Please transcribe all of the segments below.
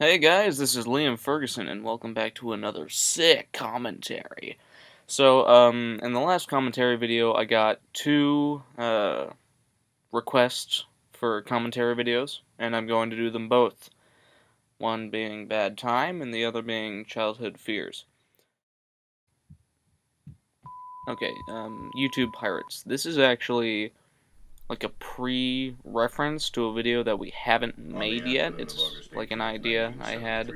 Hey guys, this is Liam Ferguson, and welcome back to another sick commentary. In the last commentary video, I got two requests for commentary videos, and I'm going to do them both. One being Bad Time, and the other being Childhood Fears. Okay, YouTube Pirates. This is actually like a pre-reference to a video that we haven't made yet. It's like an idea I had.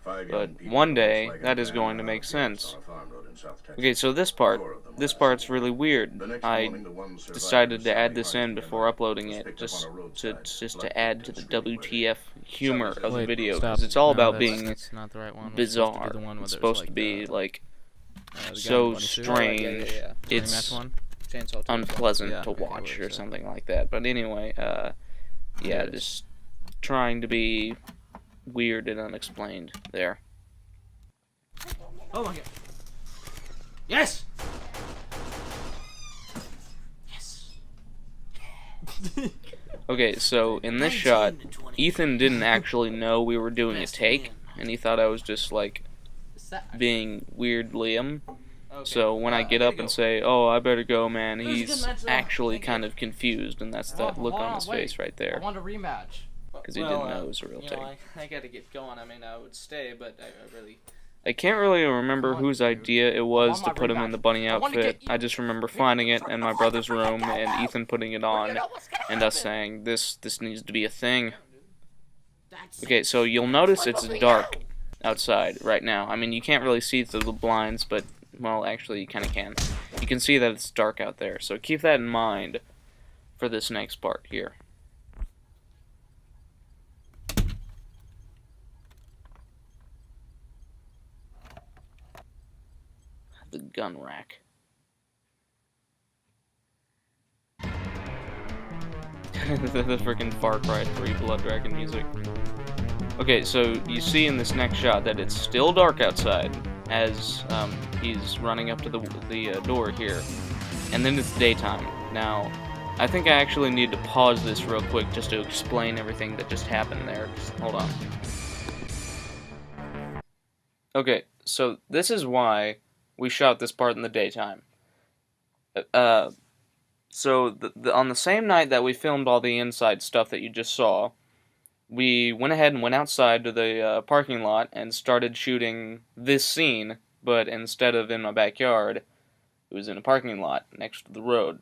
But one day, that is going to make sense. Okay, so this part's really weird. I decided to add this in before uploading it, just to add to the WTF humor of the Wait, video, stop. because it's all No, about being that's not the right one. We're supposed to bizarre. do the one where It's there's supposed like to be like the guy in the so bunny suit. strange. The It's rematch one. Chainsaw unpleasant Yeah, to okay, watch what or is it? something like that. But anyway, yeah, just trying to be weird and unexplained there. Oh my god. Yes! Okay, so in this shot, Ethan didn't actually know we were doing a take, and he thought I was just like being weird Liam. So when I get up and say, "Oh, I better go, man," he's actually kind of confused, and that's that look on his face right there. I want a rematch. Because he didn't know it was a real take. I gotta get going. I mean, I would stay, but I really... I can't really remember whose idea it was to put him in the bunny outfit. I just remember finding it in my brother's room and Ethan putting it on and us saying, this needs to be a thing. Okay, so you'll notice it's dark outside right now. I mean, you can't really see through the blinds, but, well, actually you kind of can. You can see that it's dark out there, so keep that in mind for this next part here. The gun rack. the freaking Far Cry 3 Blood Dragon music. Okay, so you see in this next shot that it's still dark outside as he's running up to the door here, and then it's daytime. Now, I think I actually need to pause this real quick just to explain everything that just happened there. Just hold on. Okay, so this is why we shot this part in the daytime. So on the same night that we filmed all the inside stuff that you just saw, we went ahead and went outside to the parking lot and started shooting this scene, but instead of in my backyard, it was in a parking lot next to the road.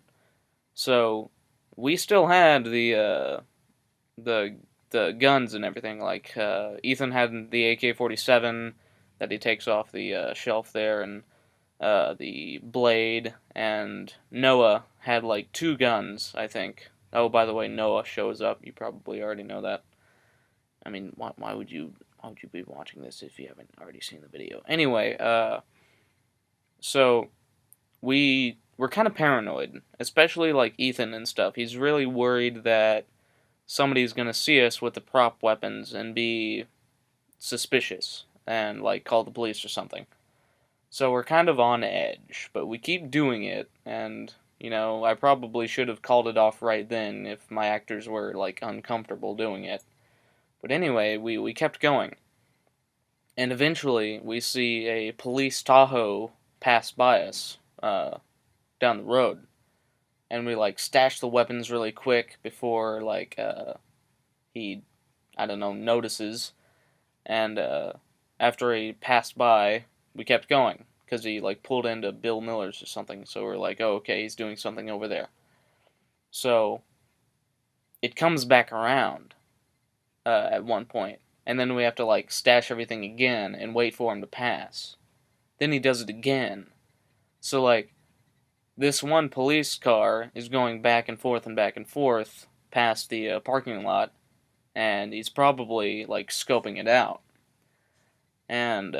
So we still had the guns and everything. Like Ethan had the AK-47 that he takes off the shelf there, and the blade, and Noah had like 2 guns, I think. Oh, by the way, Noah shows up. You probably already know that. I mean, why would you be watching this if you haven't already seen the video? Anyway, so we're kind of paranoid, especially like Ethan and stuff. He's really worried that somebody's gonna see us with the prop weapons and be suspicious and like call the police or something. So we're kind of on edge, but we keep doing it, and, you know, I probably should have called it off right then if my actors were, like, uncomfortable doing it. But anyway, we kept going. And eventually, we see a police Tahoe pass by us, down the road. And we, like, stash the weapons really quick before, like, he, I don't know, notices. And, after he passed by, we kept going, because he, like, pulled into Bill Miller's or something, so we're like, oh, okay, he's doing something over there. So, it comes back around, at one point, and then we have to, like, stash everything again and wait for him to pass. Then he does it again. So, like, this one police car is going back and forth past the parking lot, and he's probably, like, scoping it out. And,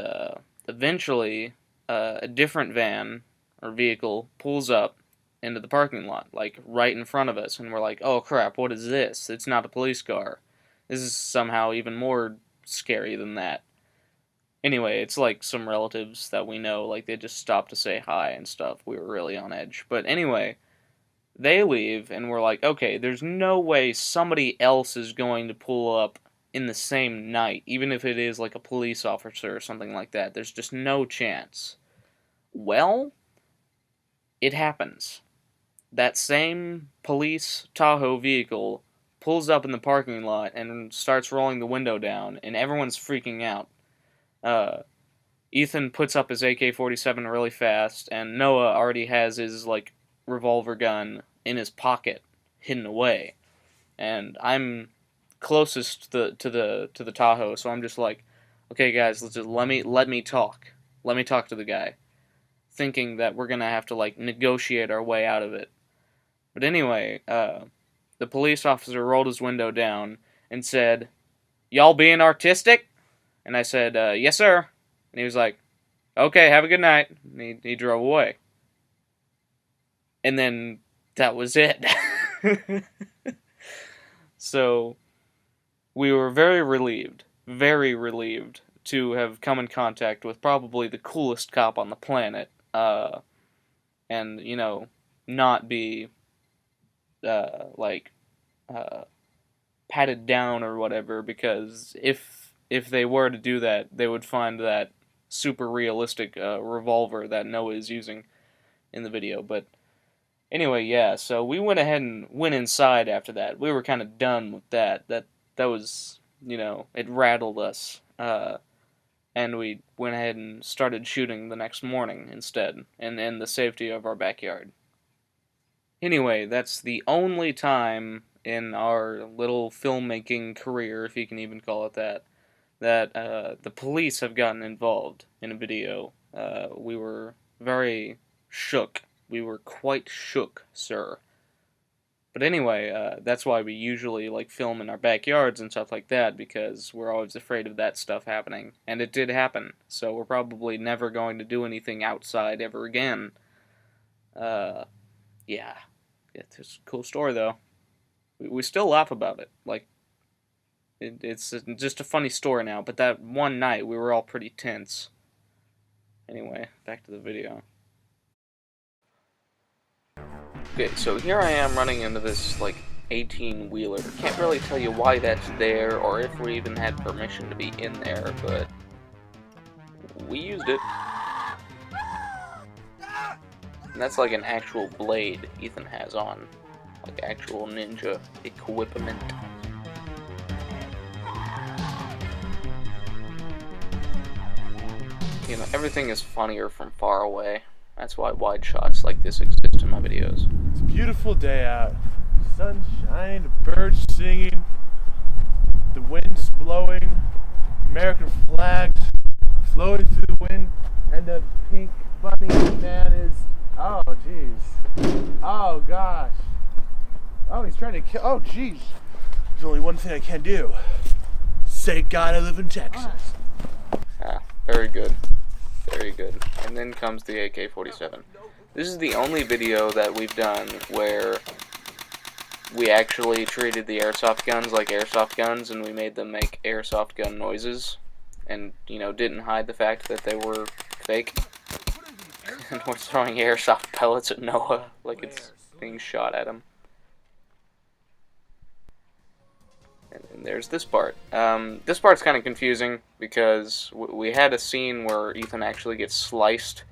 eventually, a different van or vehicle pulls up into the parking lot, like right in front of us, and we're like, oh crap, what is this? It's not a police car. This is somehow even more scary than that. Anyway, it's like some relatives that we know, like they just stopped to say hi and stuff. We were really on edge. But anyway, they leave, and we're like, okay, there's no way somebody else is going to pull up in the same night, even if it is like a police officer or something like that. There's just no chance. Well, it happens. That same police Tahoe vehicle pulls up in the parking lot and starts rolling the window down, and everyone's freaking out. Ethan puts up his AK-47 really fast, and Noah already has his, like, revolver gun in his pocket, hidden away. And I'm closest to the Tahoe, so I'm just like, okay, guys, let me talk. Let me talk to the guy, thinking that we're gonna have to like negotiate our way out of it. But anyway, the police officer rolled his window down and said, "Y'all being artistic?" And I said, "Yes, sir." And he was like, "Okay, have a good night." And he drove away. And then that was it. So we were very relieved to have come in contact with probably the coolest cop on the planet, and, you know, not be, patted down or whatever, because if they were to do that, they would find that super realistic revolver that Noah is using in the video. But anyway, yeah, so we went ahead and went inside after that. We were kind of done with that. That was, you know, it rattled us. And we went ahead and started shooting the next morning instead, and in the safety of our backyard. Anyway, that's the only time in our little filmmaking career, if you can even call it that, that the police have gotten involved in a video. We were very shook. We were quite shook, sir. But anyway, that's why we usually like film in our backyards and stuff like that, because we're always afraid of that stuff happening. And it did happen, so we're probably never going to do anything outside ever again. Yeah. It's a cool story, though. We still laugh about it. Like, it's just a funny story now, but that one night we were all pretty tense. Anyway, back to the video. Okay, so here I am running into this, like, 18-wheeler. Can't really tell you why that's there, or if we even had permission to be in there, but we used it. And that's like an actual blade Ethan has on. Like actual ninja equipment. You know, everything is funnier from far away. That's why wide shots like this exist in my videos. It's a beautiful day out. Sun shining, the birds singing, the wind's blowing, American flags flowing through the wind, and the pink bunny man is, oh jeez, oh gosh, oh he's trying to kill, oh jeez, there's only one thing I can do, say God I live in Texas. Ah, very good. Very good. And then comes the AK-47. This is the only video that we've done where we actually treated the airsoft guns like airsoft guns, and we made them make airsoft gun noises, and, you know, didn't hide the fact that they were fake. And we're throwing airsoft pellets at Noah like it's being shot at him. And there's this part. This part's kind of confusing because we had a scene where Ethan actually gets sliced,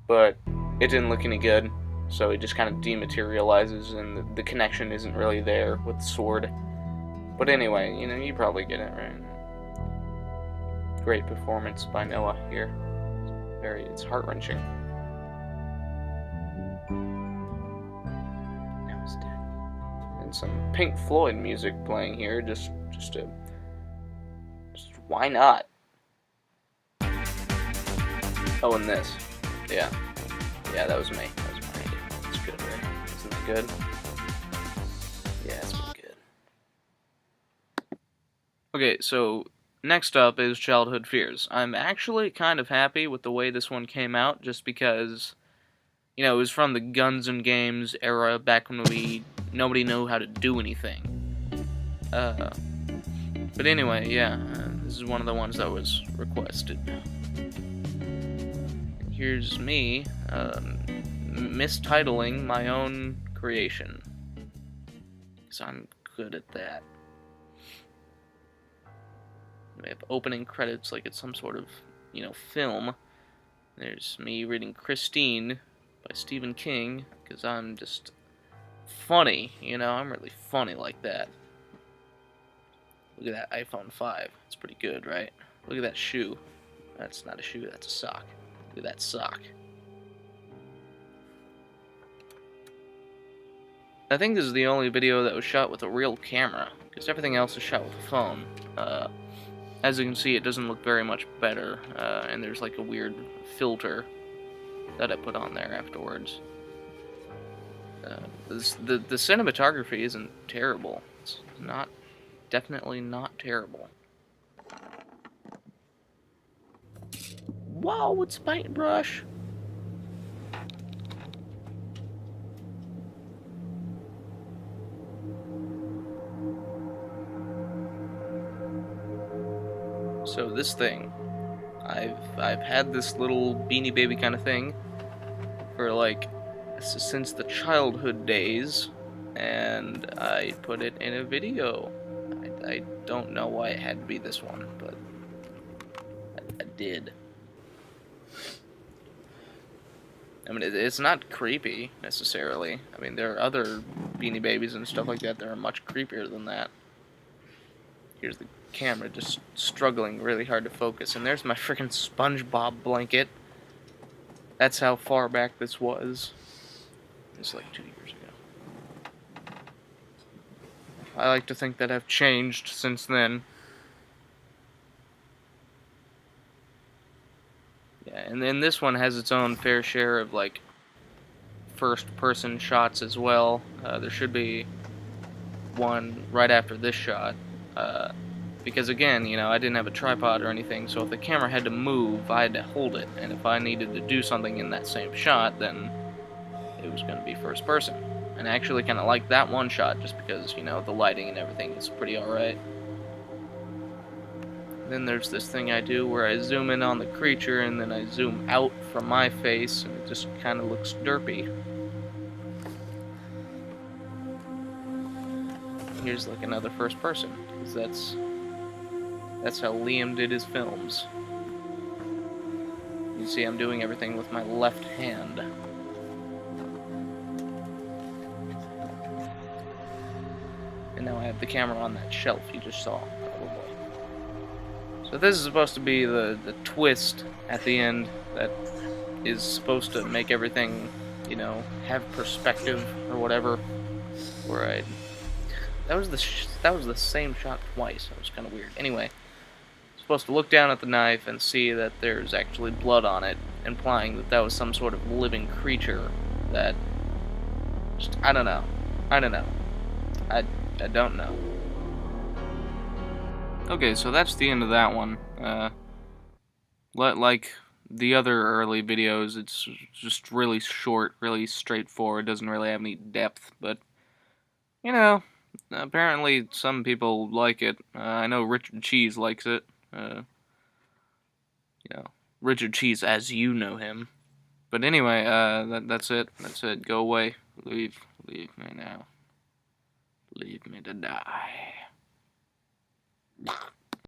but it didn't look any good, so it just kind of dematerializes and the connection isn't really there with the sword. But anyway, you know, you probably get it, right? Great performance by Noah here. It's heart-wrenching. Now he's dead. And some Pink Floyd music playing here, just why not? Oh, and this. Yeah, that was me. That was my idea. It's good, right? Isn't that good? Yeah, it's pretty good. Okay, so next up is Childhood Fears. I'm actually kind of happy with the way this one came out, just because, you know, it was from the Guns and Games era, back when nobody knew how to do anything. But anyway, yeah, this is one of the ones that was requested. Here's me, mistitling my own creation, because I'm good at that. We have opening credits like it's some sort of, you know, film. There's me reading Christine by Stephen King, because I'm just funny, you know, I'm really funny like that. Look at that iPhone 5. It's pretty good, right? Look at that shoe. That's not a shoe, that's a sock. Look at that sock. I think this is the only video that was shot with a real camera, because everything else is shot with a phone. As you can see, it doesn't look very much better, and there's like a weird filter that I put on there afterwards. The cinematography isn't terrible. It's definitely not terrible. Whoa, it's a paintbrush! So this thing, I've had this little Beanie Baby kind of thing for like since the childhood days, and I put it in a video. I don't know why it had to be this one, but I did. I mean, it's not creepy necessarily. I mean, there are other Beanie Babies and stuff like that that are much creepier than that. Here's the camera just struggling really hard to focus, and there's my freaking SpongeBob blanket. That's how far back this was. It's like 2 years ago. I like to think that I've changed since then. Yeah, and then this one has its own fair share of like first-person shots as well. There should be one right after this shot. Because again, you know, I didn't have a tripod or anything, so if the camera had to move, I had to hold it, and if I needed to do something in that same shot, then it was going to be first person. And I actually kind of like that one shot, just because, you know, the lighting and everything is pretty alright. Then there's this thing I do where I zoom in on the creature, and then I zoom out from my face, and it just kind of looks derpy. Here's like another first person, because that's how Liam did his films. You see I'm doing everything with my left hand. And now I have the camera on that shelf you just saw, probably. So this is supposed to be the twist at the end that is supposed to make everything, you know, have perspective or whatever. Where that was the same shot twice. That was kind of weird. Anyway, supposed to look down at the knife and see that there's actually blood on it, implying that that was some sort of living creature that just, I don't know. I don't know. Okay, so that's the end of that one. Like the other early videos, it's just really short, really straightforward, doesn't really have any depth, but, you know, apparently some people like it. I know Richard Cheese likes it. You know, Richard Cheese as you know him. But anyway, that's it. That's it. Go away. Leave me now. Leave me to die.